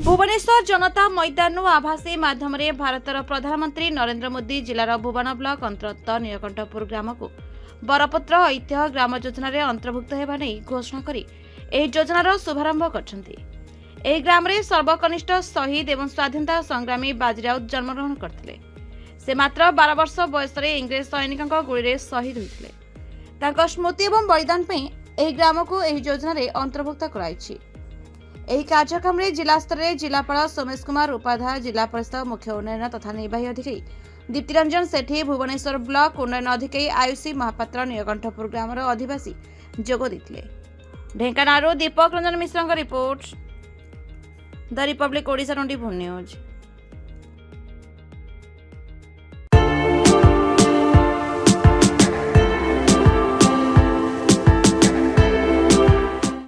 भुवनेश्वर जनता मैदान आभासी माध्यम भारतर प्रधानमंत्री नरेंद्र मोदी जिलार भुवन ब्लॉक अंतर्गत नीलकंठपुर ग्राम को बरपत्र ऐतिह्य ग्राम योजन अंतर्भुक्त होगा नहीं घोषणा करी योजनार शुभारंभ कर ग्राम सर्वकनिष्ठ शहीद एवं स्वाधीनता संग्रामी बाजीराउत जन्मग्रहण करते। से मात्र 12 वर्ष बयस इंग्रेज सैनिकों गुड़ी शहीद होते। स्मृति और बलिदान ग्राम को योजन अंतर्भुक्त कराई। कार्यक्रम में जिला स्तर में जिलापाल सोमेश कुमार उपाध्याय, जिला परिषद मुख्य उन्नयन तथा निर्वाही अधिकारी दीप्तिरंजन सेठी, भुवनेश्वर ब्लॉक उन्नयन अधिकारी आयुषी महापात्र, नीलकंठपुर ग्रामर अधिवासी जोग देते। Dhenkanal Deepak Ranjan Mishra report, the Republic Odisha 24 news.